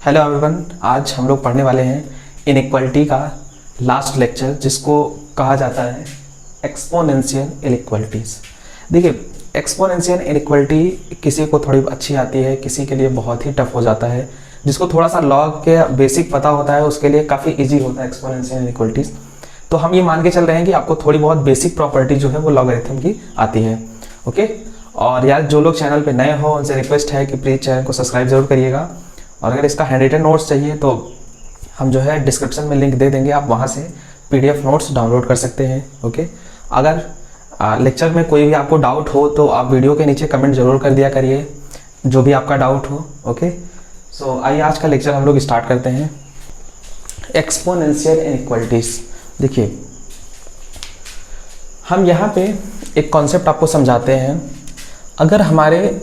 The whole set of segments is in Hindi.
हेलो एवरीवन, आज हम लोग पढ़ने वाले हैं इनइक्वालिटी का लास्ट लेक्चर, जिसको कहा जाता है एक्सपोनेंशियल इनइक्वालिटीज़। देखिए, एक्सपोनेंशियल इनइक्वालिटी किसी को थोड़ी अच्छी आती है, किसी के लिए बहुत ही टफ हो जाता है। जिसको थोड़ा सा लॉग के बेसिक पता होता है उसके लिए काफ़ी ईजी होता है एक्सपोनेंशियल इनइक्वालिटीज़। तो हम ये मान के चल रहे हैं कि आपको थोड़ी बहुत बेसिक प्रॉपर्टी जो है वो लॉगरिथम की आती है। ओके, और यार जो लोग चैनल पे नए हो उनसे रिक्वेस्ट है कि प्लीज़ चैनल को सब्सक्राइब जरूर करिएगा। और अगर इसका हैंड रिटन नोट्स चाहिए तो हम जो है डिस्क्रिप्शन में लिंक दे देंगे, आप वहाँ से PDF नोट्स डाउनलोड कर सकते हैं। ओके, अगर लेक्चर में कोई भी आपको डाउट हो तो आप वीडियो के नीचे कमेंट जरूर कर दिया करिए, जो भी आपका डाउट हो। ओके, सो आइए आज का लेक्चर हम लोग स्टार्ट करते हैं। Exponential inequalities. देखिए, हम यहाँ पे एक कॉन्सेप्ट आपको समझाते हैं। अगर हमारे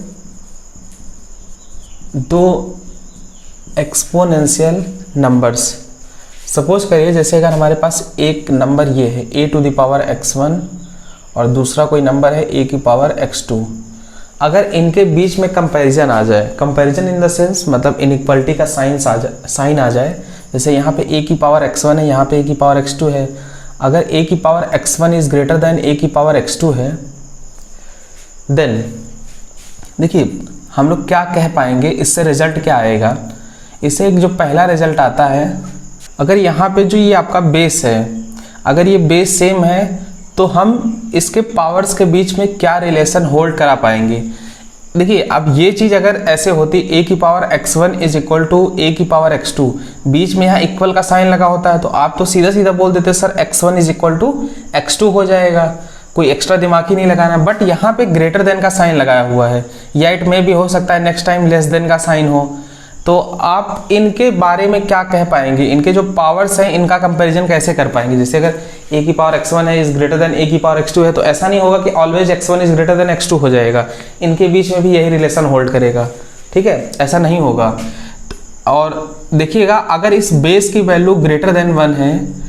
दो एक्सपोनेंशियल नंबर्स, सपोज करिए जैसे अगर हमारे पास एक नंबर ये है a⁴x1 और दूसरा कोई नंबर है a⁴x2, अगर इनके बीच में कंपैरिजन आ जाए, कंपैरिजन इन द सेंस मतलब इनइक्वालिटी का साइन आ जाए, जैसे यहाँ पे a⁴x1 है, यहाँ पे a⁴x2 है। अगर a⁴x1 is greater then a⁴x2 है, देन देखिए हम लोग क्या कह पाएंगे, इससे रिजल्ट क्या आएगा। इससे एक जो पहला रिजल्ट आता है, अगर यहाँ पे जो ये आपका बेस है, अगर ये बेस सेम है तो हम इसके पावर्स के बीच में क्या रिलेशन होल्ड करा पाएंगे। देखिए, अब ये चीज़ अगर ऐसे होती a⁴x1 is equal to a⁴x2, बीच में यहाँ इक्वल का साइन लगा होता है, तो आप तो सीधा सीधा बोल देते sir x1 is equal to x2 हो जाएगा, कोई एक्स्ट्रा दिमाग ही नहीं लगाना। बट यहाँ पे ग्रेटर देन का साइन लगाया हुआ है, या इट में भी हो सकता है नेक्स्ट टाइम लेस देन का साइन हो। तो आप इनके बारे में क्या कह पाएंगे, इनके जो पावर्स हैं इनका कंपैरिजन कैसे कर पाएंगे। जैसे अगर a⁴x1 है इज ग्रेटर देन a⁴x2 है, तो ऐसा नहीं होगा कि always x1 is greater then x2 हो जाएगा, इनके बीच में भी यही रिलेशन होल्ड करेगा। ठीक है, ऐसा नहीं होगा। और देखिएगा, अगर इस बेस की वैल्यू ग्रेटर देन 1 है,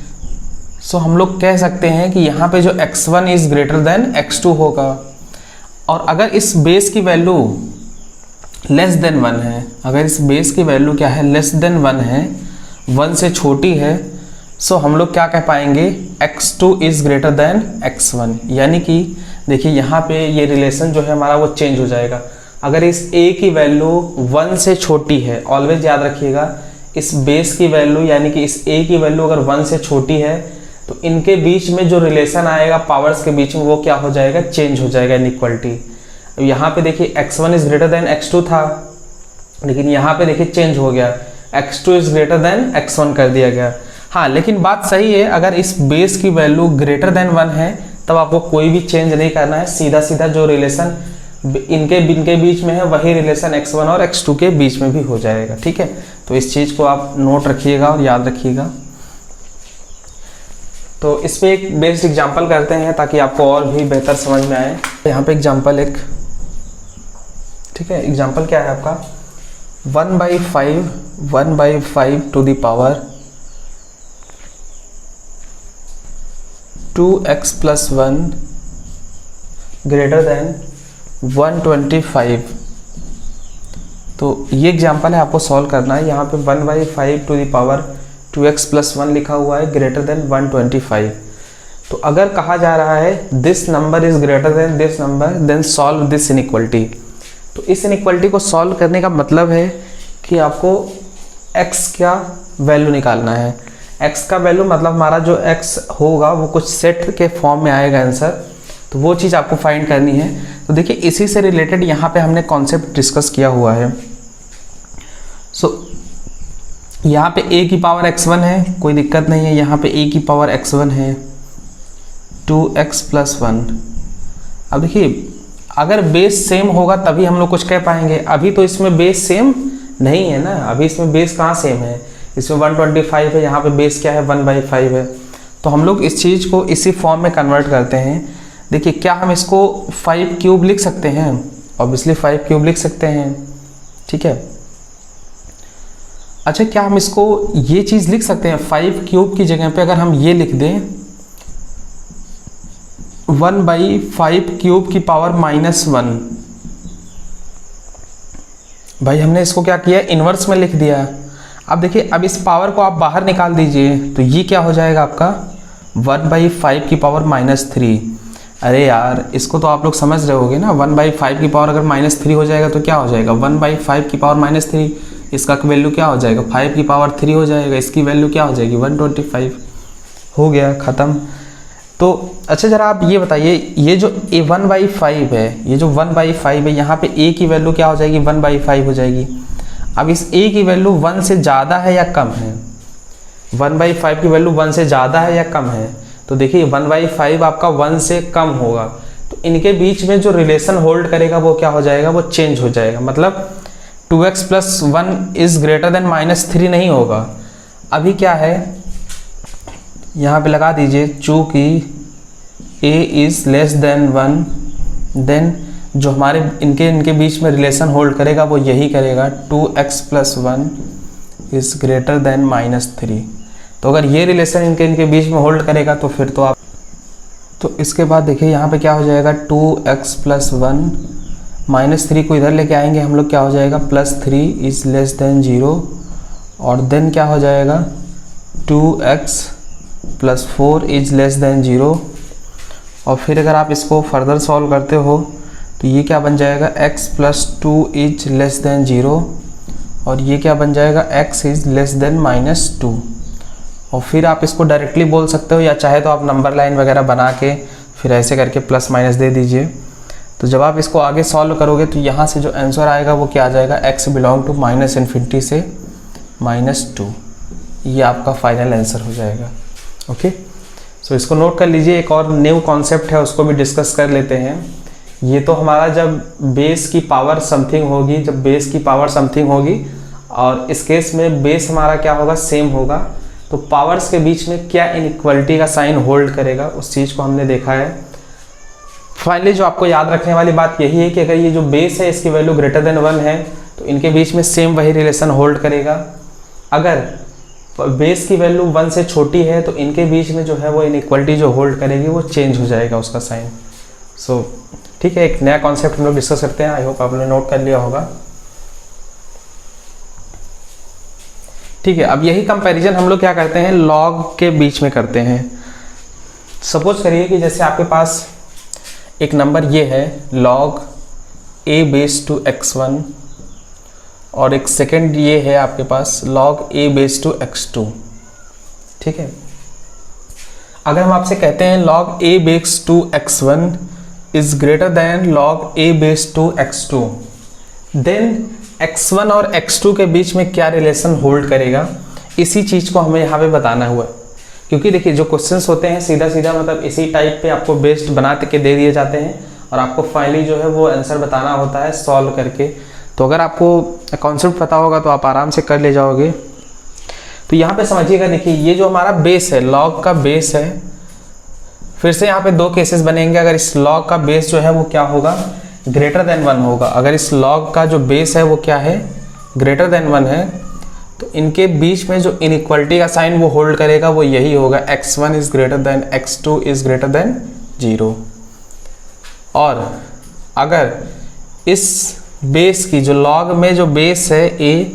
सो हम लोग कह सकते हैं कि यहाँ पे जो x1 is greater then x2 होगा। और अगर इस बेस की वैल्यू लेस देन 1 है, अगर इस बेस की वैल्यू क्या है, लेस देन 1 है, 1 से छोटी है, सो हम लोग क्या कह पाएंगे, x2 is greater then x1। यानी कि देखिए यहाँ पे ये रिलेशन जो है हमारा वो चेंज हो जाएगा। अगर इस a की वैल्यू 1 से छोटी है, ऑलवेज याद रखिएगा, इस बेस की वैल्यू यानी कि इस a की वैल्यू अगर 1 से छोटी है, तो इनके बीच में जो रिलेशन आएगा पावर्स के बीच में, वो क्या हो जाएगा, चेंज हो जाएगा इनइक्वालिटी। यहाँ पे देखिए x1 is greater then x2 था, लेकिन यहाँ पे देखिए चेंज हो गया, x2 is greater then x1 कर दिया गया। हाँ, लेकिन बात सही है, अगर इस बेस की वैल्यू ग्रेटर देन 1 है तब आपको कोई भी चेंज नहीं करना है, सीधा सीधा जो रिलेशन इनके बीच में है वही रिलेशन x1 और x2 के बीच में भी हो जाएगा। ठीक है, तो इस चीज़ को आप नोट रखिएगा और याद रखिएगा। तो इस पे एक बेस्ड एग्जांपल करते हैं ताकि आपको और भी बेहतर समझ में आए। यहाँ पे एग्जांपल एक, ठीक है, एग्जांपल क्या है आपका, 1/5 to the power 2x + 1 greater than 125। तो ये एग्जांपल है, आपको सॉल्व करना है। यहाँ पे 1/5 टू द पावर 2x + 1 लिखा हुआ है ग्रेटर देन 125। तो अगर कहा जा रहा है this number is greater than this number, then solve this inequality. तो इस इनइक्वालिटी को सॉल्व करने का मतलब है कि आपको x का वैल्यू निकालना है। x का वैल्यू मतलब हमारा जो x होगा वो कुछ सेट के फॉर्म में आएगा आंसर, तो वो चीज़ आपको फाइंड करनी है। तो देखिए, इसी से रिलेटेड यहाँ पे हमने कॉन्सेप्ट डिस्कस किया हुआ है। सो यहाँ पे a⁴x1 है, कोई दिक्कत नहीं है। यहाँ पे a⁴x1 है 2x + 1। अब देखिए, अगर बेस सेम होगा तभी हम लोग कुछ कह पाएंगे। अभी तो इसमें बेस सेम नहीं है ना, अभी इसमें बेस कहाँ सेम है, इसमें 125 है, यहाँ पे बेस क्या है 1/5 है। तो हम लोग इस चीज़ को इसी फॉर्म में कन्वर्ट करते हैं। देखिए, क्या हम इसको 5³ लिख सकते हैं, ऑब्वियसली 5³ लिख सकते हैं। ठीक है, अच्छा, क्या हम इसको ये चीज़ लिख सकते हैं, 5³ की जगह पे अगर हम ये लिख दें 1/5³ की पावर -1। भाई हमने इसको क्या किया, इन्वर्स में लिख दिया। अब देखिए, अब इस पावर को आप बाहर निकाल दीजिए तो ये क्या हो जाएगा आपका 1/5 की पावर -3। अरे यार, इसको तो आप लोग समझ रहे होगे ना, 1/5 की पावर अगर -3 हो जाएगा तो क्या हो जाएगा 1/5 की पावर -3, इसका वैल्यू क्या हो जाएगा 5 की पावर 3 हो जाएगा, इसकी वैल्यू क्या हो जाएगी 125। हो गया, ख़त्म। तो अच्छा जरा आप ये बताइए, ये जो 1/5 है, ये जो 1/5 है, यहाँ पे a की वैल्यू क्या हो जाएगी 1/5 हो जाएगी। अब इस a की वैल्यू 1 से ज़्यादा है या कम है, 1/5 की वैल्यू 1 से ज़्यादा है या कम है, तो देखिए 1/5 आपका 1 से कम होगा, तो इनके बीच में जो रिलेशन होल्ड करेगा वो क्या हो जाएगा, वो चेंज हो जाएगा। मतलब 2x + 1 इज़ ग्रेटर देन -3 नहीं होगा। अभी क्या है, यहाँ पे लगा दीजिए, चूँकि a is less than 1, then जो हमारे इनके बीच में रिलेशन होल्ड करेगा वो यही करेगा, 2x + 1 इज़ ग्रेटर देन -3। तो अगर ये रिलेशन इनके बीच में होल्ड करेगा तो फिर तो इसके बाद देखिए यहाँ पे क्या हो जाएगा, 2x + 1 -3 को इधर लेके आएंगे हम लोग, क्या हो जाएगा +3 इज़ लेस देन 0, और देन क्या हो जाएगा 2x + 4 इज़ लेस देन 0। और फिर अगर आप इसको फर्दर सॉल्व करते हो तो ये क्या बन जाएगा, x + 2 इज़ लेस देन 0, और ये क्या बन जाएगा x इज़ लेस देन -2। और फिर आप इसको डायरेक्टली बोल सकते हो, या चाहे तो आप नंबर लाइन वगैरह बना के फिर ऐसे करके प्लस माइनस दे दीजिए। तो जब आप इसको आगे सॉल्व करोगे तो यहाँ से जो आंसर आएगा वो क्या आ जाएगा, x बिलोंग टू -∞ से -2, ये आपका फाइनल आंसर हो जाएगा। ओके, सो इसको नोट कर लीजिए। एक और न्यू कॉन्सेप्ट है, उसको भी डिस्कस कर लेते हैं। ये तो हमारा जब बेस की पावर समथिंग होगी, जब बेस की पावर समथिंग होगी, और इस केस में बेस हमारा क्या होगा, सेम होगा, तो पावर्स के बीच में क्या इनइक्वालिटी का साइन होल्ड करेगा, उस चीज़ को हमने देखा है। फाइनली जो आपको याद रखने वाली बात यही है कि अगर ये जो बेस है इसकी वैल्यू ग्रेटर देन 1 है तो इनके बीच में सेम वही रिलेशन होल्ड करेगा। अगर बेस की वैल्यू 1 से छोटी है तो इनके बीच में जो है वो इनइक्वालिटी जो होल्ड करेगी वो चेंज हो जाएगा उसका साइन। सो ठीक है, एक नया कॉन्सेप्ट हम लोग डिस्कस करते हैं। आई होप आपने नोट कर लिया होगा। ठीक है, अब यही कंपैरिजन हम लोग क्या करते हैं, लॉग के बीच में करते हैं। सपोज करिए कि जैसे आपके पास एक नंबर ये है log a⁻x1, और एक सेकंड ये है आपके पास log a⁻x2। ठीक है, अगर हम आपसे कहते हैं log a⁻x1 is greater than log a⁻x2, then x1 और x2 के बीच में क्या रिलेशन होल्ड करेगा, इसी चीज़ को हमें यहाँ पे बताना हुआ। क्योंकि देखिए जो क्वेश्चंस होते हैं सीधा सीधा मतलब इसी टाइप पे आपको बेस्ड बना के दे दिए जाते हैं, और आपको फाइनली जो है वो आंसर बताना होता है सॉल्व करके। तो अगर आपको कॉन्सेप्ट पता होगा तो आप आराम से कर ले जाओगे। तो यहाँ पे समझिएगा, देखिए ये जो हमारा बेस है, लॉग का बेस है, फिर से यहाँ पे दो केसेस बनेंगे। अगर इस लॉग का बेस जो है वो क्या होगा, ग्रेटर देन 1 होगा। अगर इस लॉग का जो बेस है वो क्या है, ग्रेटर देन 1 है, तो इनके बीच में जो इनइक्वालिटी का साइन वो होल्ड करेगा वो यही होगा, x1 is greater then x2 is greater then 0। और अगर इस बेस की जो लॉग में जो बेस है a,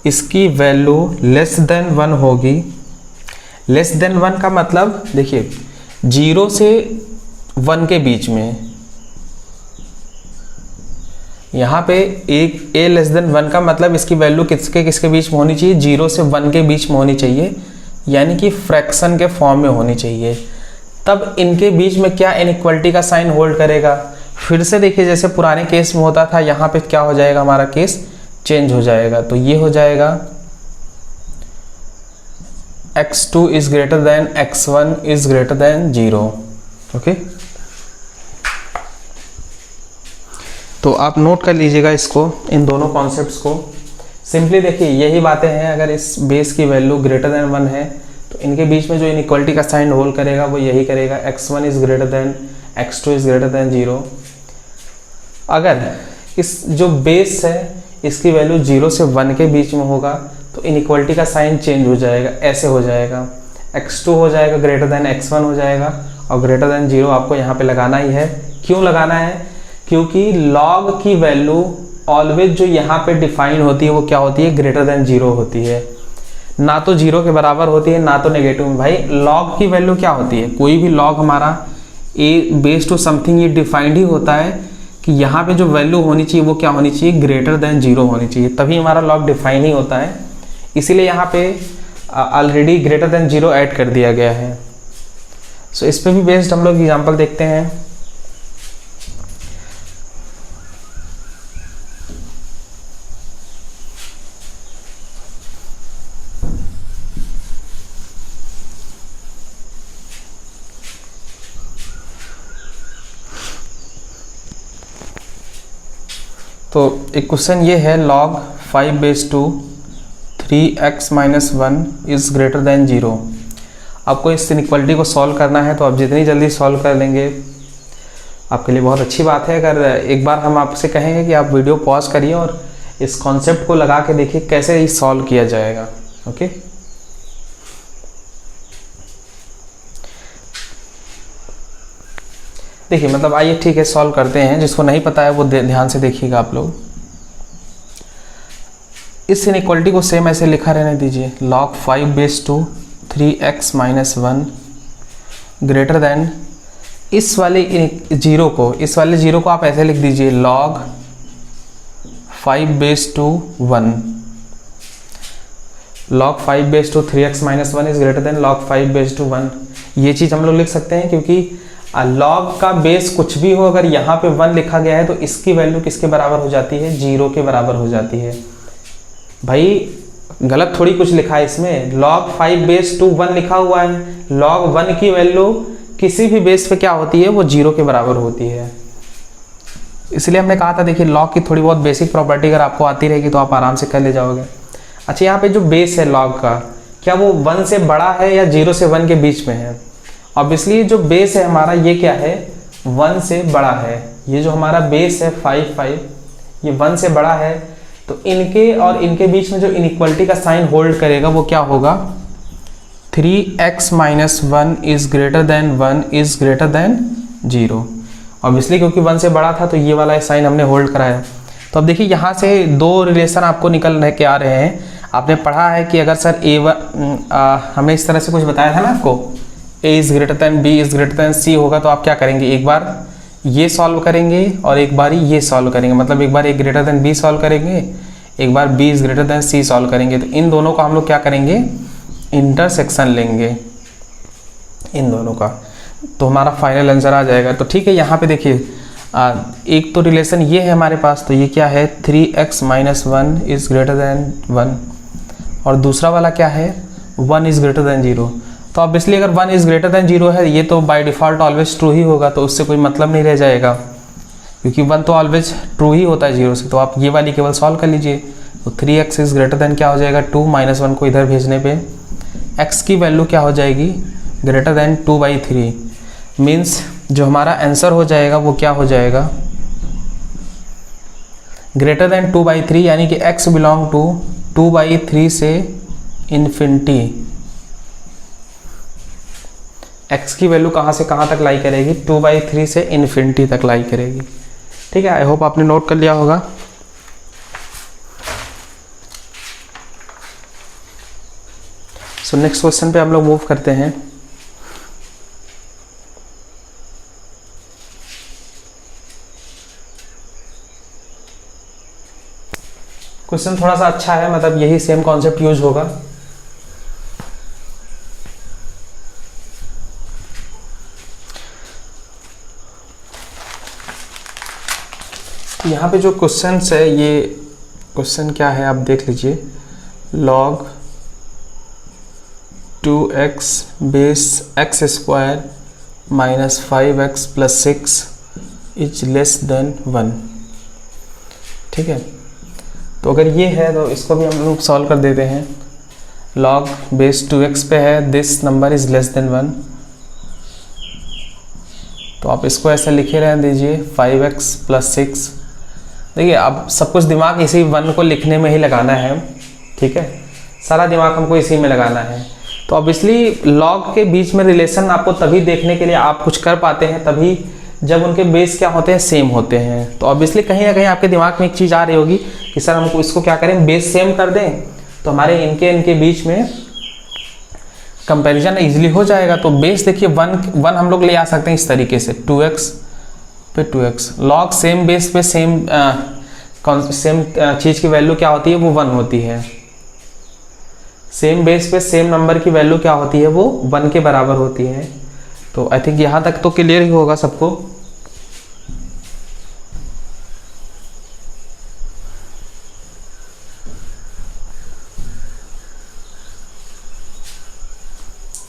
इसकी वैल्यू लेस देन 1 होगी। लेस देन 1 का मतलब देखिए 0 से 1 के बीच में, यहाँ पे एक a लेस देन 1 का मतलब इसकी वैल्यू किसके बीच में होनी चाहिए, 0 से 1 के बीच में होनी चाहिए, यानी कि फ्रैक्शन के फॉर्म में होनी चाहिए। तब इनके बीच में क्या इनइक्वालिटी का साइन होल्ड करेगा, फिर से देखिए जैसे पुराने केस में होता था, यहाँ पे क्या हो जाएगा, हमारा केस चेंज हो जाएगा। तो ये हो जाएगा x2 is greater then x1 is greater then 0। Okay, तो आप नोट कर लीजिएगा इसको, इन दोनों कॉन्सेप्ट्स को। सिंपली देखिए यही बातें हैं, अगर इस बेस की वैल्यू ग्रेटर देन 1 है तो इनके बीच में जो इनइक्वालिटी का साइन होल्ड करेगा वो यही करेगा, x1 is greater then x2 is greater then 0। अगर इस जो बेस है इसकी वैल्यू 0 से 1 के बीच में होगा तो इनइक्वालिटी का साइन चेंज हो जाएगा, ऐसे हो जाएगा, x2 हो जाएगा ग्रेटर देन x1 हो जाएगा, और ग्रेटर देन 0 आपको यहाँ पे लगाना ही है। क्यों लगाना है, क्योंकि log की वैल्यू ऑलवेज जो यहाँ पे डिफाइन होती है वो क्या होती है, ग्रेटर देन 0 होती है। ना तो जीरो के बराबर होती है ना तो नेगेटिव में। भाई लॉग की वैल्यू क्या होती है, कोई भी लॉग हमारा ए बेस टू समथिंग ये डिफाइंड ही होता है कि यहाँ पे जो वैल्यू होनी चाहिए वो क्या होनी चाहिए, ग्रेटर देन जीरो होनी चाहिए, तभी हमारा लॉग डिफाइन ही होता है। इसीलिए यहाँ पे already greater than zero add कर दिया गया है। सो इस पे भी बेस्ड हम लोग एग्जांपल देखते हैं। तो एक क्वेश्चन ये है, log 5/3x-1 is greater then 0। आपको इस इनइक्वालिटी को सॉल्व करना है, तो आप जितनी जल्दी सॉल्व कर लेंगे आपके लिए बहुत अच्छी बात है। अगर एक बार हम आपसे कहेंगे कि आप वीडियो पॉज करिए और इस कॉन्सेप्ट को लगा के देखिए कैसे ये सॉल्व किया जाएगा। ओके, देखिए मतलब आइए ठीक है सॉल्व करते हैं। जिसको नहीं पता है वो ध्यान से देखिएगा आप लोग। इस इनइक्वालिटी को सेम ऐसे लिखा रहने दीजिए, log 5/3x-1 ग्रेटर देन इस वाले जीरो को आप ऐसे लिख दीजिए log 5/1। log 5/3x-1 is greater than log 5/1। ये चीज़ हम लोग लिख सकते हैं क्योंकि लॉग का बेस कुछ भी हो, अगर यहाँ पे 1 लिखा गया है तो इसकी वैल्यू किसके बराबर हो जाती है, 0 के बराबर हो जाती है। भाई गलत थोड़ी कुछ लिखा है इसमें, log 5/1 लिखा हुआ है, log 1 की वैल्यू किसी भी बेस पे क्या होती है, वो 0 के बराबर होती है। इसलिए हमने कहा था देखिए log की थोड़ी बहुत बेसिक प्रॉपर्टी अगर आपको आती रहेगी तो आप आराम से कर ले जाओगे। अच्छा, यहाँ पे जो बेस है log का, क्या वो 1 से बड़ा है या 0 से 1 के बीच में है? ऑब्वियसली जो बेस है हमारा ये क्या है, 1 से बड़ा है। ये जो हमारा बेस है 5 ये 1 से बड़ा है, तो इनके और इनके बीच में जो इनइक्वालिटी का साइन होल्ड करेगा वो क्या होगा, 3x-1 is greater then 1 is greater then 0। Obviously क्योंकि 1 से बड़ा था तो ये वाला साइन हमने होल्ड कराया। तो अब देखिए यहाँ से दो रिलेशन आपको निकल के आ रहे हैं। आपने पढ़ा है कि अगर सर हमें इस तरह से कुछ बताया था ना आपको, a is greater then b is greater then c होगा, तो आप क्या करेंगे, एक बार ये सॉल्व करेंगे और एक बार ये सॉल्व करेंगे। मतलब एक बार a greater than b solve करेंगे, एक बार b is greater then c solve करेंगे। तो इन दोनों का हम लोग क्या करेंगे, इंटरसेक्शन लेंगे इन दोनों का, तो हमारा फाइनल आंसर आ जाएगा। तो ठीक है, यहाँ पे देखिए एक तो रिलेशन ये है हमारे पास, तो ये क्या है 3x-1 इज ग्रेटर देन 1, और दूसरा वाला क्या है 1 इज ग्रेटर देन 0। तो ऑब्वियसली अगर 1 इज ग्रेटर देन 0 है, ये तो बाय डिफ़ॉल्ट ऑलवेज ट्रू ही होगा, तो उससे कोई मतलब नहीं रह जाएगा क्योंकि 1 तो ऑलवेज ट्रू ही होता है 0 से। तो आप ये वाली केवल सॉल्व कर लीजिए। तो 3x इज ग्रेटर देन क्या हो जाएगा 2 -1 को इधर भेजने पे x की वैल्यू क्या हो जाएगी, ग्रेटर देन 2/3। मीन्स जो हमारा आंसर हो जाएगा वो क्या हो जाएगा, ग्रेटर देन 2/3, यानी कि x बिलोंग टू 2/3 से इन्फिनिटी। x की वैल्यू कहाँ से कहाँ तक लाई करेगी, 2/3 से इन्फिनिटी तक लाई करेगी। ठीक है, आई होप आपने नोट कर लिया होगा। सो नेक्स्ट क्वेश्चन पे हम लोग मूव करते हैं। क्वेश्चन थोड़ा सा अच्छा है, मतलब यही सेम कॉन्सेप्ट यूज होगा। यहाँ पे जो क्वेश्चन है, ये क्वेश्चन क्या है आप देख लीजिए, log 2x base x square minus 5x plus 6 is less than 1। ठीक है, तो अगर ये है तो इसको भी हम लोग सॉल्व कर देते हैं। log बेस 2x पे है, this number is less than 1, तो आप इसको ऐसे लिखे रहने दीजिए 5x प्लस 6। देखिए अब सब कुछ दिमाग इसी 1 को लिखने में ही लगाना है। ठीक है, सारा दिमाग हमको इसी में लगाना है। तो ऑब्वियसली लॉग के बीच में रिलेशन आपको तभी देखने के लिए आप कुछ कर पाते हैं तभी जब उनके बेस क्या होते हैं, सेम होते हैं। तो ऑब्वियसली कहीं ना कहीं आपके दिमाग में एक चीज़ आ रही होगी कि सर हमको इसको क्या करें, बेस सेम कर दें तो हमारे इनके बीच में कंपैरिजन इजीली हो जाएगा। तो बेस देखिए 1 हम लोग ले आ सकते हैं इस तरीके से, 2x पे 2x, लॉग सेम बेस पे सेम चीज़ की वैल्यू क्या होती है, वो 1 होती है। सेम बेस पे सेम नंबर की वैल्यू क्या होती है, वो 1 के बराबर होती है। तो आई थिंक यहाँ तक तो क्लियर ही होगा सबको।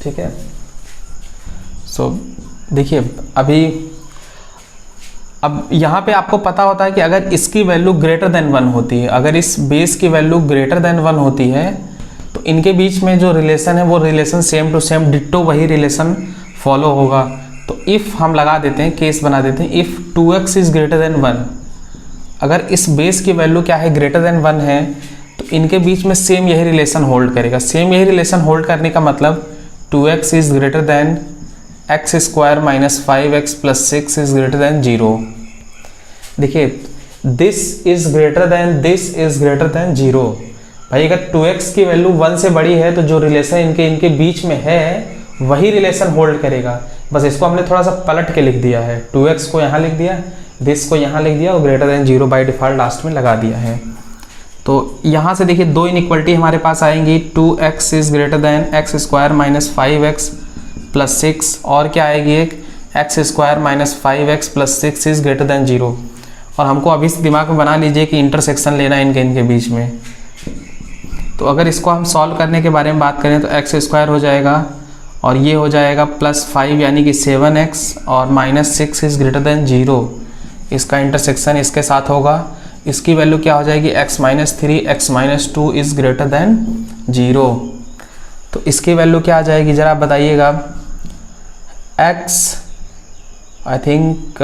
ठीक है। सो देखिए अब यहाँ पे आपको पता होता है कि अगर इसकी वैल्यू ग्रेटर देन 1 होती है, अगर इस बेस की वैल्यू ग्रेटर देन 1 होती है, तो इनके बीच में जो रिलेशन है वो relation same to same ditto वही रिलेशन फॉलो होगा। तो इफ़ हम लगा देते हैं, केस बना देते हैं, if 2x is greater than 1, अगर इस बेस की वैल्यू क्या है, ग्रेटर देन 1 है, तो इनके बीच में सेम यही रिलेशन होल्ड करेगा। सेम यही रिलेशन होल्ड करने का मतलब 2x is greater than x square minus 5x plus 6 is greater than 0। देखिए दिस इज़ ग्रेटर देन 0। भाई अगर 2x की वैल्यू 1 से बड़ी है तो जो रिलेशन इनके बीच में है वही रिलेशन होल्ड करेगा। बस इसको हमने थोड़ा सा पलट के लिख दिया है, 2x को यहाँ लिख दिया, दिस को यहाँ लिख दिया और greater than 0 by default last में लगा दिया है। तो यहाँ से देखिए दो इनइक्वलिटी हमारे पास आएंगी, 2x is greater than x square minus 5x plus 6, और क्या आएगी एक x square minus 5x plus 6 is greater than 0। और हमको अभी से दिमाग में बना लीजिए कि इंटरसेक्शन लेना है इनके बीच में। तो अगर इसको हम सॉल्व करने के बारे में बात करें तो x स्क्वायर हो जाएगा और ये हो जाएगा प्लस 5 यानी कि 7x और माइनस 6 इज़ ग्रेटर देन 0। इसका इंटरसेक्शन इसके साथ होगा, इसकी वैल्यू क्या हो जाएगी, x minus 3 x minus 2 is greater than 0। तो इसकी वैल्यू क्या आ जाएगी ज़रा बताइएगा। x आई थिंक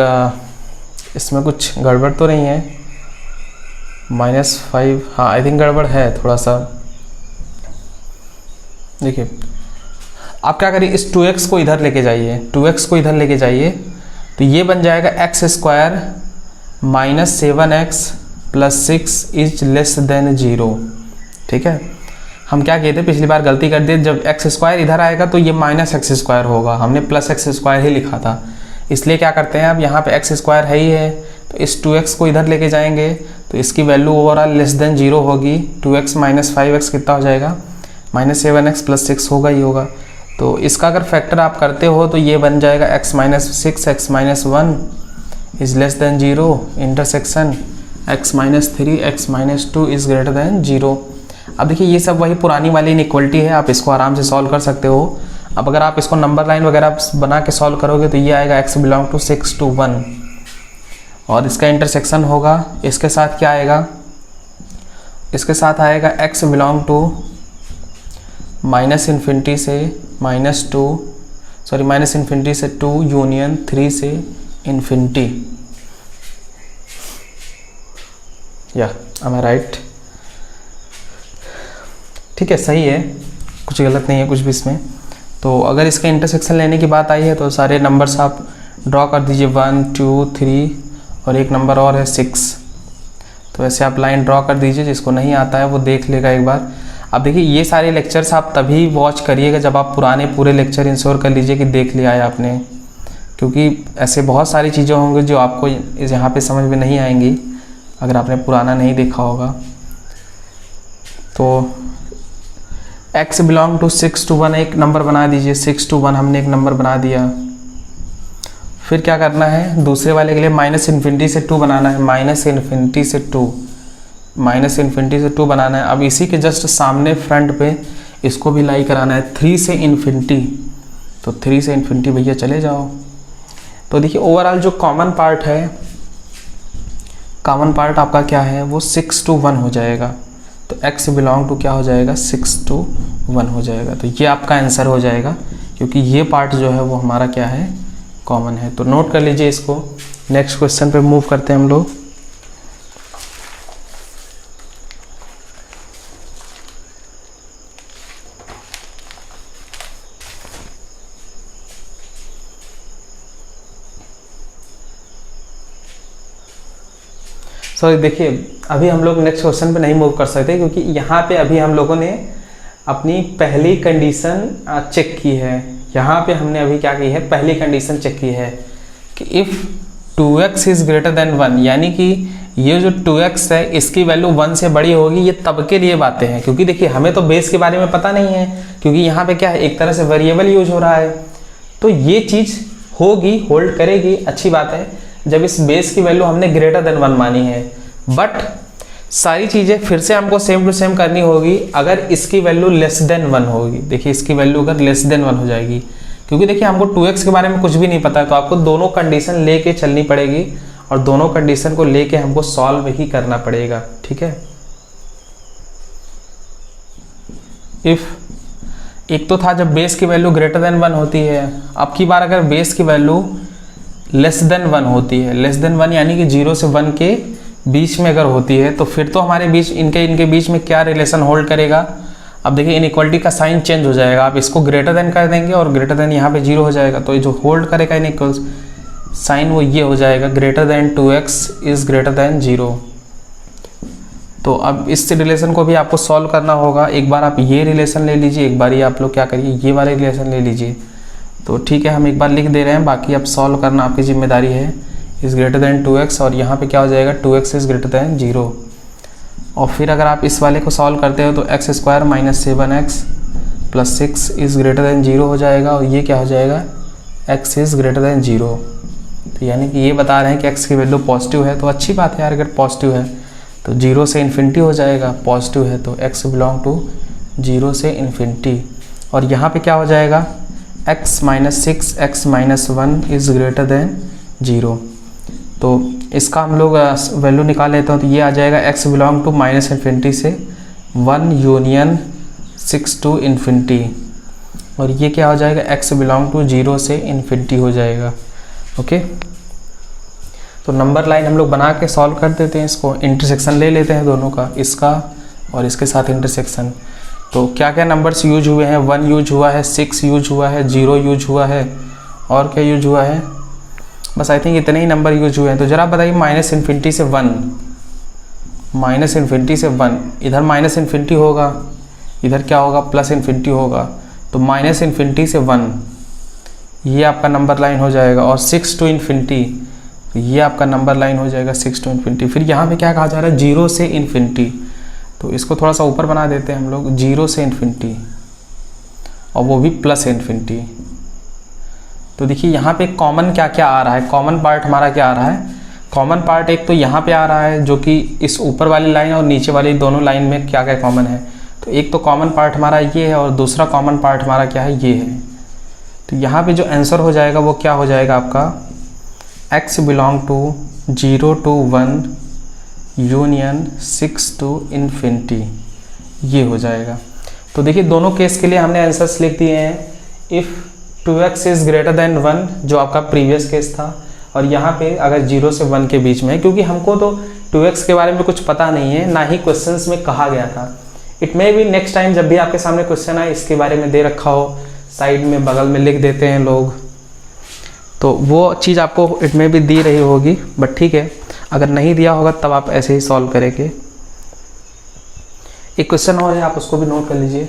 इसमें कुछ गड़बड़ तो नहीं है, -5, हाँ आई थिंक गड़बड़ है थोड़ा सा। देखिए आप क्या करिए, इस 2x को इधर लेके जाइए, 2x को इधर लेके जाइए, तो ये बन जाएगा x square minus 7x plus 6 is less then 0। ठीक है, हम क्या कहते हैं, पिछली बार गलती कर दी, जब x स्क्वायर इधर आएगा तो ये माइनस x स्क्वायर होगा, हमने प्लस x स्क्वायर ही लिखा था। इसलिए क्या करते हैं, अब यहाँ पे x स्क्वायर है ही है, तो इस 2x को इधर लेके जाएंगे तो इसकी वैल्यू ओवरऑल लेस देन 0 होगी। 2x माइनस 5x कितना हो जाएगा, माइनस 7x प्लस 6 होगा ही होगा। तो इसका अगर फैक्टर आप करते हो तो ये बन जाएगा x minus 6 x minus 1 is less then 0, intersection x minus 3 x minus 2 is greater than 0। अब देखिए ये सब वही पुरानी वाली इनइक्वलिटी है, आप इसको आराम से सॉल्व कर सकते हो। अब अगर आप इसको नंबर लाइन वगैरह बना के सॉल्व करोगे तो ये आएगा x बिलोंग टू 6 to 1 और इसका इंटरसेक्शन होगा, इसके साथ क्या आएगा, इसके साथ आएगा x belong to minus infinity से माइनस इन्फिनिटी से 2 यूनियन 3 से इन्फिनिटी। या am I राइट? ठीक है, सही है, कुछ गलत नहीं है कुछ भी इसमें। तो अगर इसका इंटरसेक्शन लेने की बात आई है तो सारे नंबर्स आप ड्रॉ कर दीजिए, 1 2 3 और एक नंबर और है 6। तो ऐसे आप लाइन ड्रॉ कर दीजिए, जिसको नहीं आता है वो देख लेगा एक बार। अब देखिए ये सारे लेक्चर्स आप तभी वॉच करिएगा जब आप पुराने पूरे लेक्चर इंश्योर कर लीजिए कि देख लिया है आपने, क्योंकि ऐसे बहुत सारी चीज़ें होंगी जो आपको यहाँ पे समझ में नहीं आएंगी अगर आपने पुराना नहीं देखा होगा। तो x बिलोंग टू 6 to 1 एक नंबर बना दीजिए, 6 to 1 हमने एक नंबर बना दिया। फिर क्या करना है, दूसरे वाले के लिए माइनस इन्फिनिटी से 2 बनाना है, माइनस इन्फिनिटी से 2 बनाना है। अब इसी के जस्ट सामने फ्रंट पे इसको भी लाई कराना है 3 से इन्फिनिटी, तो 3 से इन्फिनिटी भैया चले जाओ। तो देखिए ओवरऑल जो कॉमन पार्ट है, कॉमन पार्ट आपका क्या है, वो 6 to 1 हो जाएगा। तो x बिलोंग टू क्या हो जाएगा, 6 to 1 हो जाएगा। तो ये आपका आंसर हो जाएगा, क्योंकि ये पार्ट जो है वो हमारा क्या है, कॉमन है। तो नोट कर लीजिए इसको। नेक्स्ट क्वेश्चन पे मूव करते हैं हम लोग। सॉरी देखिए अभी हम लोग नेक्स्ट क्वेश्चन पे नहीं मूव कर सकते, क्योंकि यहाँ पे अभी हम लोगों ने अपनी पहली कंडीशन चेक की है। यहाँ पे हमने अभी क्या की है, पहली कंडीशन चेक की है कि if 2x is greater than 1, यानी कि ये जो 2x है इसकी वैल्यू 1 से बड़ी होगी। ये तब के लिए बातें हैं, क्योंकि देखिए हमें तो बेस के बारे में पता नहीं है, क्योंकि यहाँ पे क्या है, एक तरह से वेरिएबल यूज हो रहा है। तो ये चीज़ होगी, होल्ड करेगी, अच्छी बात है, जब इस बेस की वैल्यू हमने ग्रेटर देन 1 मानी है। बट सारी चीज़ें फिर से हमको सेम टू सेम करनी होगी अगर इसकी वैल्यू लेस देन 1 होगी। देखिए इसकी वैल्यू अगर लेस देन 1 हो जाएगी, क्योंकि देखिए हमको 2x के बारे में कुछ भी नहीं पता है, तो आपको दोनों कंडीशन लेके चलनी पड़ेगी और दोनों कंडीशन को लेके हमको सॉल्व ही करना पड़ेगा। ठीक है, इफ एक तो था जब बेस की वैल्यू ग्रेटर देन 1 होती है, अब की बार अगर बेस की वैल्यू लेस देन 1 होती है, लेस देन 1 यानी कि 0 से 1 के बीच में अगर होती है, तो फिर तो हमारे बीच इनके बीच में क्या रिलेशन होल्ड करेगा। अब देखिए इनइक्वालिटी का साइन चेंज हो जाएगा, आप इसको ग्रेटर देन कर देंगे और ग्रेटर देन यहाँ पे 0 हो जाएगा, तो ये जो होल्ड करेगा इनइक्वल्स साइन वो ये हो जाएगा, greater than 2x is greater then 0। तो अब इस रिलेशन को भी आपको सॉल्व करना होगा। एक बार आप ये रिलेशन ले लीजिए, एक बार ये आप लोग क्या करिए, ये वाले रिलेशन ले लीजिए। तो ठीक है, हम एक बार लिख दे रहे हैं, बाकी अब सॉल्व करना आपकी जिम्मेदारी है। इज़ ग्रेटर देन 2x और यहाँ पे क्या हो जाएगा, 2x इज़ ग्रेटर देन 0। और फिर अगर आप इस वाले को सॉल्व करते हो तो x square minus 7x plus 6 is greater than 0 हो जाएगा, और ये क्या हो जाएगा, x इज़ ग्रेटर देन 0। तो यानी कि ये बता रहे हैं कि x की वैल्यू पॉजिटिव है, तो अच्छी बात है यार, अगर पॉजिटिव है तो 0 से इन्फिनिटी हो जाएगा, पॉजिटिव है तो x बिलोंग टू 0 से इन्फिनिटी। और यहाँ पे क्या हो जाएगा, x minus 6 x minus 1 is greater than 0। तो इसका हम लोग वैल्यू निकाल लेते हैं, तो ये आ जाएगा x belong to minus infinity से 1 यूनियन 6 टू इन्फिनिटी, और ये क्या हो जाएगा, x बिलोंग टू 0 से इन्फिनिटी हो जाएगा। ओके, तो नंबर लाइन हम लोग बना के सॉल्व कर देते हैं, इसको इंटरसेक्शन ले लेते हैं दोनों का, इसका और इसके साथ इंटरसेक्शन। तो क्या क्या नंबर्स यूज हुए हैं, 1 यूज हुआ है, 6 यूज हुआ है, 0 यूज हुआ है, और क्या यूज हुआ है, बस आई थिंक इतने ही नंबर यूज हुए हैं। तो जरा बताइए माइनस इन्फिनिटी से 1, माइनस इन्फिनिटी से 1, इधर माइनस इन्फिनिटी होगा, इधर क्या होगा, प्लस इन्फिनिटी होगा, तो माइनस इन्फिनिटी से 1 ये आपका नंबर लाइन हो जाएगा, और 6 टू इन्फिनिटी ये आपका नंबर लाइन हो जाएगा, 6 टू इन्फिनिटी। फिर यहाँ पे क्या कहा जा रहा है, 0 से इन्फिनिटी, तो इसको थोड़ा सा ऊपर बना देते हैं हम लोग, 0 से इन्फिनिटी और वो भी प्लस इन्फिनिटी। तो देखिए यहाँ पे कॉमन क्या क्या आ रहा है, कॉमन पार्ट हमारा क्या आ रहा है, कॉमन पार्ट एक तो यहाँ पे आ रहा है, जो कि इस ऊपर वाली लाइन और नीचे वाली दोनों लाइन में क्या क्या कॉमन है। तो एक तो कॉमन पार्ट हमारा ये है, और दूसरा कॉमन पार्ट हमारा क्या है, ये है। तो यहाँ पे जो आंसर हो जाएगा वो क्या हो जाएगा आपका, x belong to 0 to 1 union 6 to infinity, ये हो जाएगा। तो देखिए दोनों केस के लिए हमने आंसर्स लिख दिए हैं। If 2x is greater than 1 जो आपका प्रीवियस केस था, और यहाँ पे अगर 0 से 1 के बीच में है, क्योंकि हमको तो 2x के बारे में कुछ पता नहीं है, ना ही क्वेश्चंस में कहा गया था। It may be next time जब भी आपके सामने क्वेश्चन आए इसके बारे में दे रखा हो, साइड में बगल में लिख देते हैं लोग, तो वो चीज़ आपको इट में भी दी रही होगी, बट ठीक है, अगर नहीं दिया होगा तब आप ऐसे ही सॉल्व करेंगे। एक क्वेश्चन और है, आप उसको भी नोट कर लीजिए।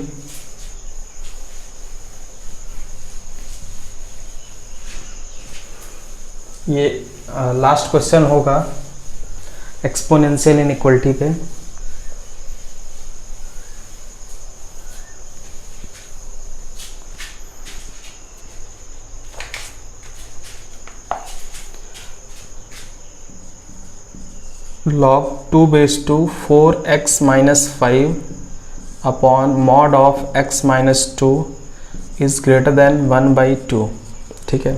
ये लास्ट क्वेश्चन होगा एक्सपोनेंशियल इनइक्वालिटी पे। log 2 base to 4x minus 5 upon mod of x minus 2 is greater than 1 by 2। ठीक है,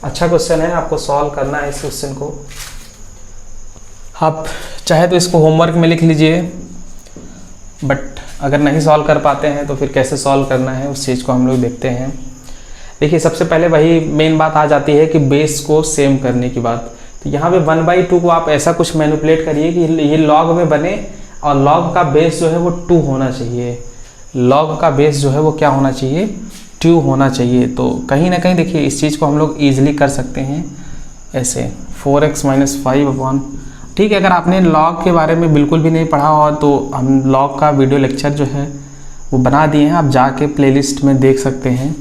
अच्छा क्वेश्चन है, आपको सॉल्व करना है इस क्वेश्चन को। आप चाहे तो इसको होमवर्क में लिख लीजिए, बट अगर नहीं सॉल्व कर पाते हैं तो फिर कैसे सॉल्व करना है उस चीज़ को हम लोग देखते हैं। देखिए सबसे पहले वही मेन बात आ जाती है कि बेस को सेम करने की बात। तो यहाँ पे 1 by 2 को आप ऐसा कुछ मैनिपुलेट करिए कि ये लॉग में बने, और लॉग का बेस जो है वो 2 होना चाहिए, लॉग का बेस जो है वो क्या होना चाहिए, 2 होना चाहिए। तो कहीं ना कहीं देखिए इस चीज़ को हम लोग ईजिली कर सकते हैं ऐसे, 4x माइनस 5 अपॉन, ठीक है, अगर आपने लॉग के बारे में बिल्कुल भी नहीं पढ़ा हो तो हम लॉग का वीडियो लेक्चर जो है वो बना दिए हैं, आप जाके प्लेलिस्ट में देख सकते हैं।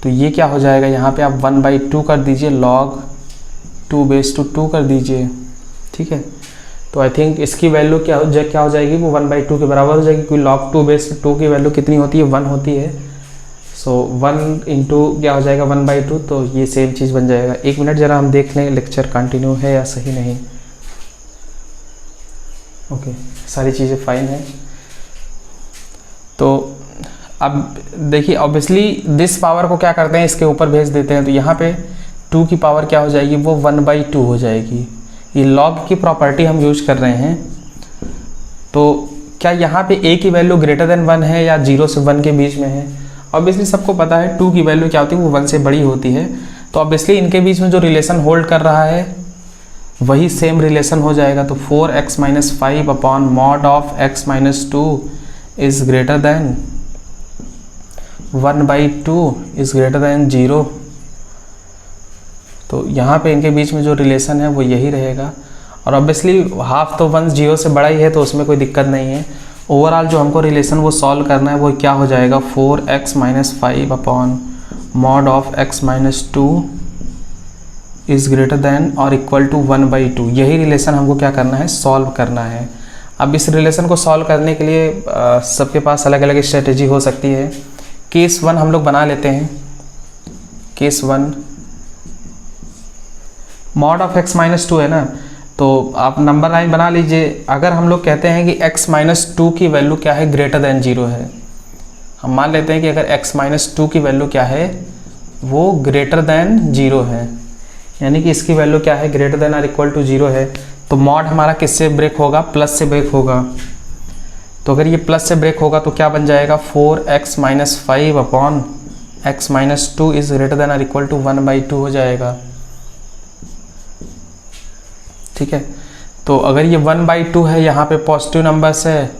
तो ये क्या हो जाएगा, यहाँ पे आप 1/2 कर दीजिए, log 2/2 कर दीजिए। ठीक है, तो आई थिंक इसकी वैल्यू क्या हो जाएगी, वो 1/2 के बराबर हो जाएगी, क्योंकि log 2/2 की वैल्यू कितनी होती है, 1 होती है। सो 1 इंटू क्या हो जाएगा 1/2, तो ये सेम चीज़ बन जाएगा। एक मिनट ज़रा हम देख लें लेक्चर कंटिन्यू है या सही नहीं। ओके, सारी चीज़ें फाइन है। तो अब देखिए ऑब्वियसली दिस पावर को क्या करते हैं, इसके ऊपर भेज देते हैं, तो यहाँ पे 2 की पावर क्या हो जाएगी, वो 1/2 हो जाएगी। ये log की प्रॉपर्टी हम यूज कर रहे हैं। तो क्या यहाँ पे a की वैल्यू ग्रेटर देन 1 है या 0 से 1 के बीच में है? ऑब्वियसली सबको पता है 2 की वैल्यू क्या होती है, वो 1 से बड़ी होती है। तो ऑब्वियसली इनके बीच में जो रिलेशन होल्ड कर रहा है वही सेम रिलेशन हो जाएगा। तो 4x - 5 upon mod of x - 2 is greater then 1/2 is greater then 0। तो यहाँ पे इनके बीच में जो रिलेशन है वो यही रहेगा। और ऑब्वियसली हाफ तो 1 0 से बड़ा ही है, तो उसमें कोई दिक्कत नहीं है। ओवरऑल जो हमको रिलेशन वो सॉल्व करना है वो क्या हो जाएगा, 4x - 5 upon mod of x - 2 is greater than और इक्वल टू 1/2। यही रिलेशन हमको क्या करना है, सॉल्व करना है। अब इस रिलेशन को सॉल्व करने के लिए सबके पास अलग अलग स्ट्रेटेजी हो सकती है। केस 1 हम लोग बना लेते हैं। केस 1 मॉड ऑफ x - 2 है ना, तो आप नंबर लाइन बना लीजिए। अगर हम लोग कहते हैं कि x - 2 की वैल्यू क्या है, ग्रेटर देन 0 है, हम मान लेते हैं कि अगर x - 2 की वैल्यू क्या है, वो ग्रेटर देन 0 है, यानी कि इसकी वैल्यू क्या है, ग्रेटर देन और इक्वल टू 0 है, तो मॉड हमारा किससे ब्रेक होगा, प्लस से ब्रेक होगा। तो अगर ये प्लस से ब्रेक होगा तो क्या बन जाएगा, 4x - 5 upon x - 2 is greater then और इक्वल टू 1/2 हो जाएगा। ठीक है, तो अगर ये 1/2 है, यहाँ पे पॉजिटिव नंबर्स है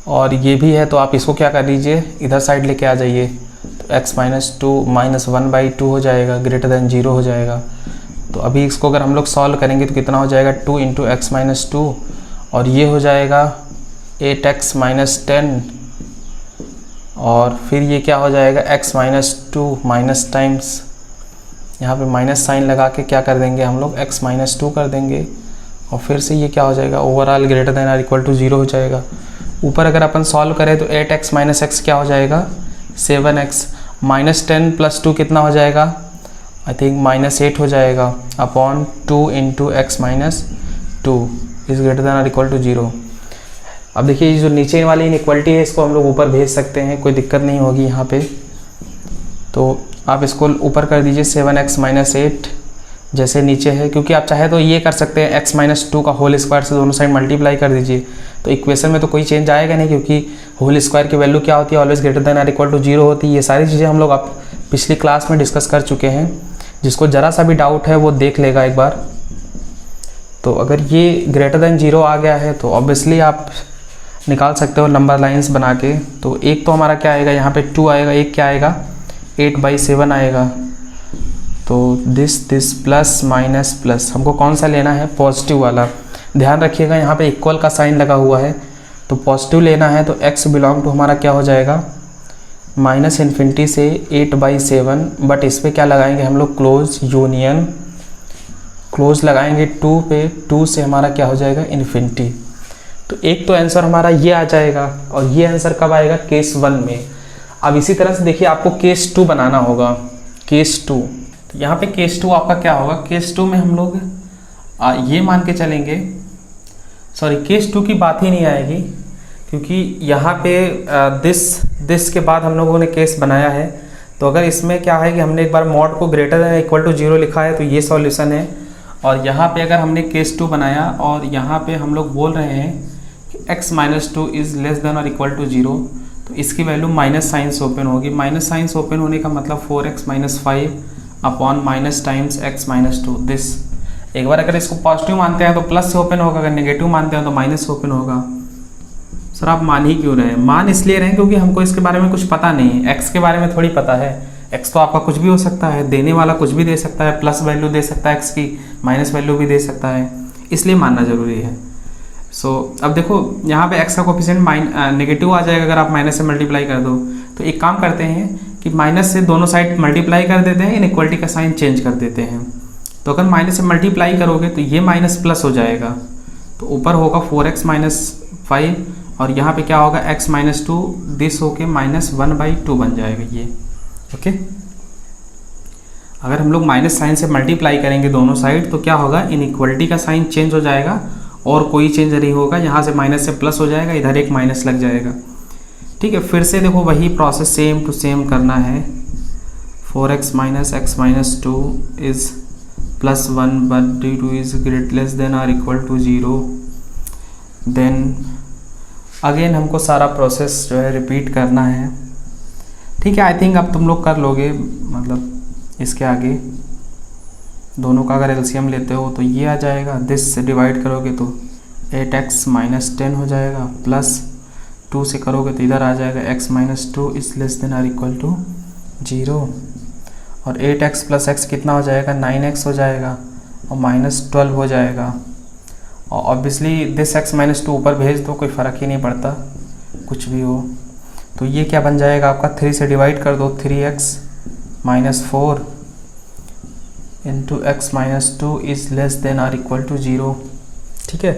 और ये भी है, तो आप इसको क्या कर लीजिए, इधर साइड लेके आ जाइए। तो x - 2 - 1/2 हो जाएगा, ग्रेटर देन 0 हो जाएगा। तो अभी इसको अगर हम लोग सॉल्व करेंगे तो कितना हो जाएगा, 2 इंटू x - 2 और ये हो जाएगा 8x - 10 और फिर ये क्या हो जाएगा, x - 2 माइनस टाइम्स, यहाँ पे माइनस साइन लगा के क्या कर देंगे हम लोग, x - 2 कर देंगे और फिर से ये क्या हो जाएगा, ओवरऑल ग्रेटर देन और इक्वल टू 0 हो जाएगा। ऊपर अगर अपन सॉल्व करें तो 8x - x क्या हो जाएगा, 7x - 10 + 2 कितना हो जाएगा, आई थिंक -8 हो जाएगा upon 2 into x - 2 is greater then और इक्वल टू 0। अब देखिए जो नीचे वाली इनइक्वालिटी है इसको हम लोग ऊपर भेज सकते हैं, कोई दिक्कत नहीं होगी यहाँ पे। तो आप इसको ऊपर कर दीजिए 7x - 8 जैसे नीचे है, क्योंकि आप चाहे तो ये कर सकते हैं x - 2 का होल स्क्वायर से दोनों साइड मल्टीप्लाई कर दीजिए, तो इक्वेशन में तो कोई चेंज आएगा नहीं, क्योंकि होल स्क्वायर की वैल्यू क्या होती है, ऑलवेज ग्रेटर देन और इक्वल टू 0 होती है। ये सारी चीज़ें हम लोग आप पिछली क्लास में डिस्कस कर चुके हैं, जिसको ज़रा सा भी डाउट है वो देख लेगा एक बार। तो अगर ये ग्रेटर देन 0 आ गया है तो ऑब्वियसली आप निकाल सकते हो नंबर लाइंस बना के। तो एक तो हमारा क्या आएगा, यहाँ पे 2 आएगा, एक क्या आएगा 8/7 आएगा। तो दिस प्लस माइनस प्लस हमको कौन सा लेना है, पॉजिटिव वाला। ध्यान रखिएगा यहाँ पे इक्वल का साइन लगा हुआ है, तो पॉजिटिव लेना है। तो x बिलोंग टू हमारा क्या हो जाएगा, -∞ से 8/7, बट इस पर क्या लगाएंगे हम लोग, क्लोज यूनियन, क्लोज लगाएंगे 2 पे, 2 से हमारा क्या हो जाएगा, ∞। तो एक तो आंसर हमारा ये आ जाएगा, और ये आंसर कब आएगा, केस 1 में। अब इसी तरह से देखिए आपको केस 2 बनाना होगा, केस 2। तो यहाँ पे केस 2 आपका क्या होगा, केस 2 में हम लोग ये मान के चलेंगे, सॉरी केस 2 की बात ही नहीं आएगी, क्योंकि यहाँ पे दिस के बाद हम लोगों ने केस बनाया है। तो अगर इसमें क्या है कि हमने एक बार मॉड को ग्रेटर देन इक्वल टू 0 लिखा है, तो ये सॉल्यूशन है। और यहाँ पे अगर हमने केस 2 बनाया और यहाँ पे हम लोग बोल रहे हैं कि x - 2 इज़ लेस देन और इक्वल टू 0, तो इसकी वैल्यू माइनस साइंस ओपन होगी। माइनस साइंस ओपन होने का मतलब 4x - 5 upon minus times x - 2 this. एक बार अगर इसको पॉजिटिव मानते हैं तो प्लस से ओपन होगा, अगर नेगेटिव मानते हैं तो माइनस से ओपन होगा। सर आप मान ही क्यों रहे हैं, मान इसलिए रहे हैं क्योंकि हमको इसके बारे में कुछ पता नहीं है, x के बारे में थोड़ी पता है। x तो आपका कुछ भी हो सकता है, देने वाला कुछ भी दे सकता है, प्लस वैल्यू दे सकता है x की, माइनस वैल्यू भी दे सकता है। इसलिए मानना ज़रूरी है। अब देखो यहाँ पे x का कोफिशिएंट नेगेटिव आ जाएगा अगर आप माइनस से मल्टीप्लाई कर दो। तो एक काम करते हैं कि माइनस से दोनों साइड मल्टीप्लाई कर देते हैं, इनइक्वालिटी का साइन चेंज कर देते हैं। तो अगर माइनस से मल्टीप्लाई करोगे तो ये माइनस प्लस हो जाएगा, तो ऊपर होगा 4x माइनस 5 और यहाँ पे क्या होगा x माइनस 2, दिस होके -1/2 बन जाएगा ये। ओके, अगर हम लोग माइनस साइन से मल्टीप्लाई करेंगे दोनों साइड तो क्या होगा, इनइक्वालिटी का साइन चेंज हो जाएगा और कोई चेंज नहीं होगा। यहाँ से माइनस से प्लस हो जाएगा, इधर एक माइनस लग जाएगा। ठीक है, फिर से देखो वही प्रोसेस सेम टू सेम करना है। 4x minus x minus 2 is +1 but d2 is greater than or equal to 0। Then again हमको सारा प्रोसेस जो है रिपीट करना है। ठीक है, आई थिंक अब तुम लोग कर लोगे। मतलब इसके आगे दोनों का अगर एलसीएम लेते हो तो ये आ जाएगा, दिस से डिवाइड करोगे तो 8x माइनस 10 हो जाएगा, प्लस 2 से करोगे तो इधर आ जाएगा x minus 2 is less than or equal to 0। और 8x प्लस x कितना हो जाएगा, 9x हो जाएगा और -12 हो जाएगा। और ऑब्वियसली दिस x माइनस 2 ऊपर भेज दो, कोई फ़र्क ही नहीं पड़ता कुछ भी हो। तो ये क्या बन जाएगा आपका, 3 से डिवाइड कर दो, 3x minus 4 into x minus 2 is less than or equal to 0। ठीक है,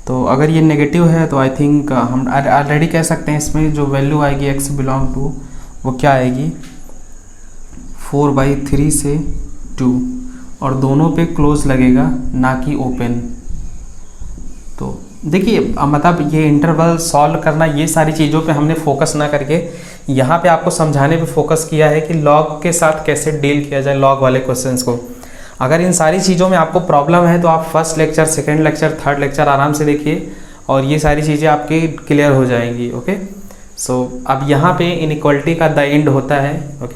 तो अगर ये नेगेटिव है तो आई थिंक हम ऑलरेडी कह सकते हैं इसमें जो वैल्यू आएगी x बिलोंग टू वो क्या आएगी, 4/3 से 2, और दोनों पे क्लोज लगेगा ना कि ओपन। तो देखिए मतलब ये इंटरवल सॉल्व करना, ये सारी चीज़ों पे हमने फोकस ना करके यहाँ पे आपको समझाने पे फोकस किया है कि लॉग के साथ कैसे डील किया जाए, लॉग वाले क्वेश्चंस को। अगर इन सारी चीज़ों में आपको प्रॉब्लम है तो आप first lecture, second lecture, third lecture आराम से देखिए और ये सारी चीज़ें आपकी क्लियर हो जाएंगी। ओके, सो अब यहाँ पे इनइक्वालिटी का द एंड होता है। ओके।